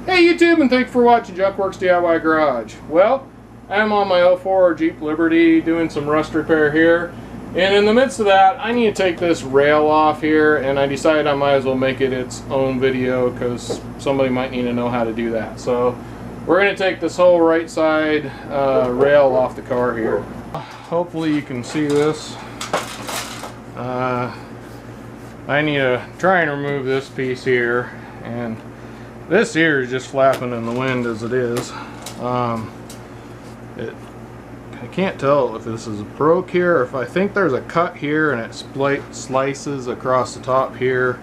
Hey YouTube, and thanks for watching Junkworks DIY Garage. Well, I'm on my '04 Jeep Liberty doing some rust repair here, and in the midst of that I need to take this rail off here, and I decided I might as well make it its own video because somebody might need to know how to do that. So we're going to take this whole right side rail off the car here. Hopefully you can see this. I need to try and remove this piece here, and this here is just flapping in the wind as it is. I can't tell if this is broke here or if I think there's a cut here and it slices across the top here.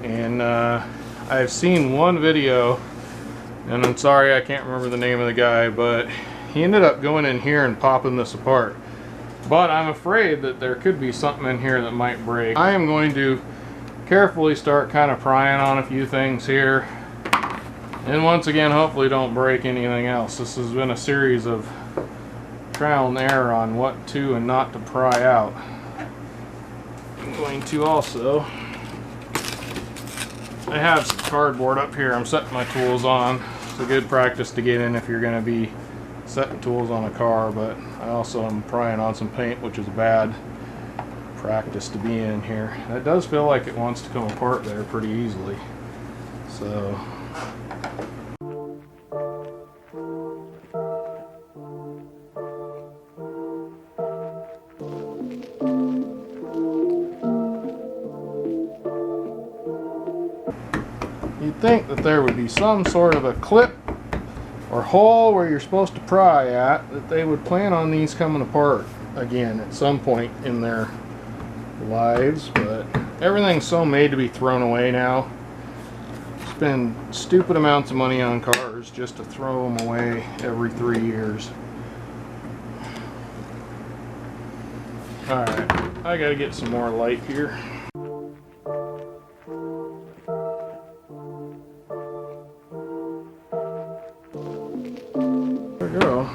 And I've seen one video, and I'm sorry I can't remember the name of the guy, but he ended up going in here and popping this apart. But I'm afraid that there could be something in here that might break. I am going to carefully start kind of prying on a few things here, and once again hopefully don't break anything else. This has been a series of trial and error on what to and not to pry out. I'm going to also, I have some cardboard up here I'm setting my tools on. It's a good practice to get in if you're going to be setting tools on a car, but I also am prying on some paint, which is bad practice to be in here. That does feel like it wants to come apart there pretty easily. So you'd think that there would be some sort of a clip or hole where you're supposed to pry at, that they would plan on these coming apart again at some point in their lives, but everything's so made to be thrown away now. Spend stupid amounts of money on cars just to throw them away every 3 years. Alright, I gotta get some more light here. There we go.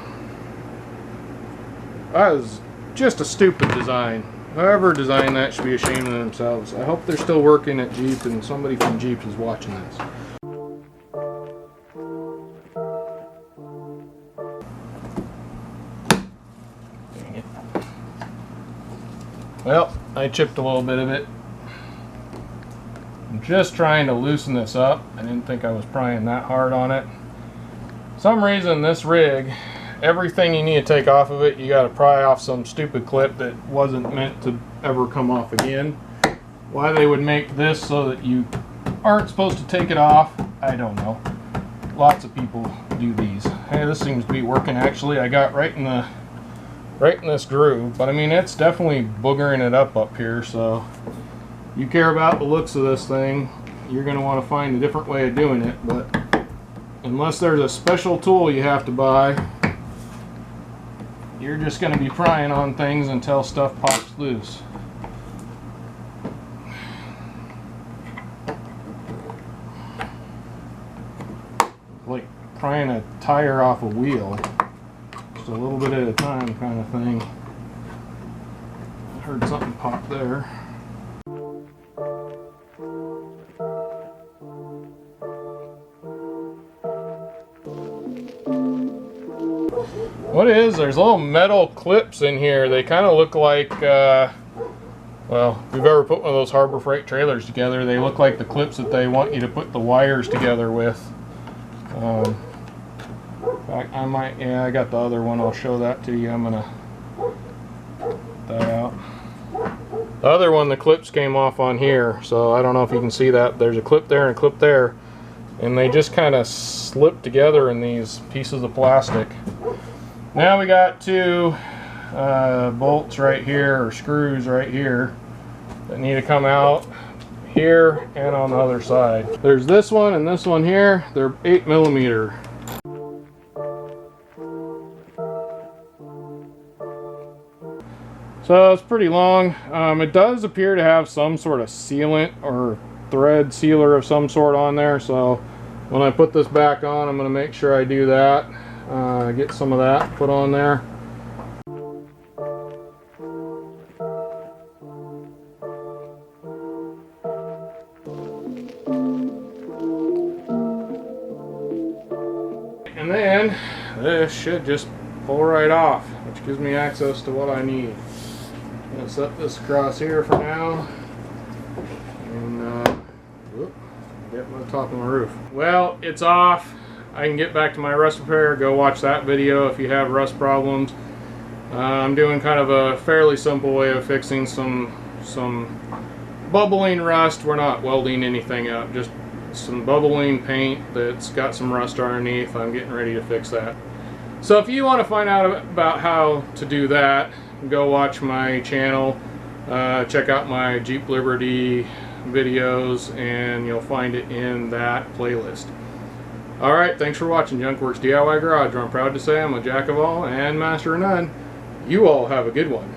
That was just a stupid design. Whoever designed that should be ashamed of themselves. I hope they're still working at Jeep and somebody from Jeep is watching this. Dang it. Well, I chipped a little bit of it. I'm just trying to loosen this up. I didn't think I was prying that hard on it. For some reason this rig, everything you need to take off of it, you got to pry off some stupid clip that wasn't meant to ever come off again. Why they would make this so that you aren't supposed to take it off, I don't know. Lots of people do these. Hey, this seems to be working actually. I got right in this groove, but I mean it's definitely boogering it up here, so you care about the looks of this thing, you're going to want to find a different way of doing it, but unless there's a special tool you have to buy, you're just going to be prying on things until stuff pops loose. Like prying a tire off a wheel, just a little bit at a time kind of thing. I heard something pop there. What it is, there's little metal clips in here. They kind of look like, well, if you've ever put one of those Harbor Freight trailers together, they look like the clips that they want you to put the wires together with. In fact, I might, yeah, I got the other one. I'll show that to you. I'm going to put that out. The other one, the clips came off on here, so I don't know if you can see that. There's a clip there and a clip there, and they just kind of slip together in these pieces of plastic. Now we got two bolts right here, or screws right here, that need to come out here and on the other side. There's this one and this one here. They're 8mm. So it's pretty long. It does appear to have some sort of sealant or thread sealer of some sort on there, so when I put this back on, I'm going to make sure I do that. Get some of that put on there. And then this should just pull right off, which gives me access to what I need. I'm going to set this across here for now. And get my top of my roof. Well, it's off. I can get back to my rust repair. Go watch that video if you have rust problems. I'm doing kind of a fairly simple way of fixing some bubbling rust. We're not welding anything up, just some bubbling paint that's got some rust underneath. I'm getting ready to fix that. So if you want to find out about how to do that, go watch my channel. Check out my Jeep Liberty videos and you'll find it in that playlist. Alright, thanks for watching Junkworks DIY Garage, where I'm proud to say I'm a jack of all and master of none. You all have a good one.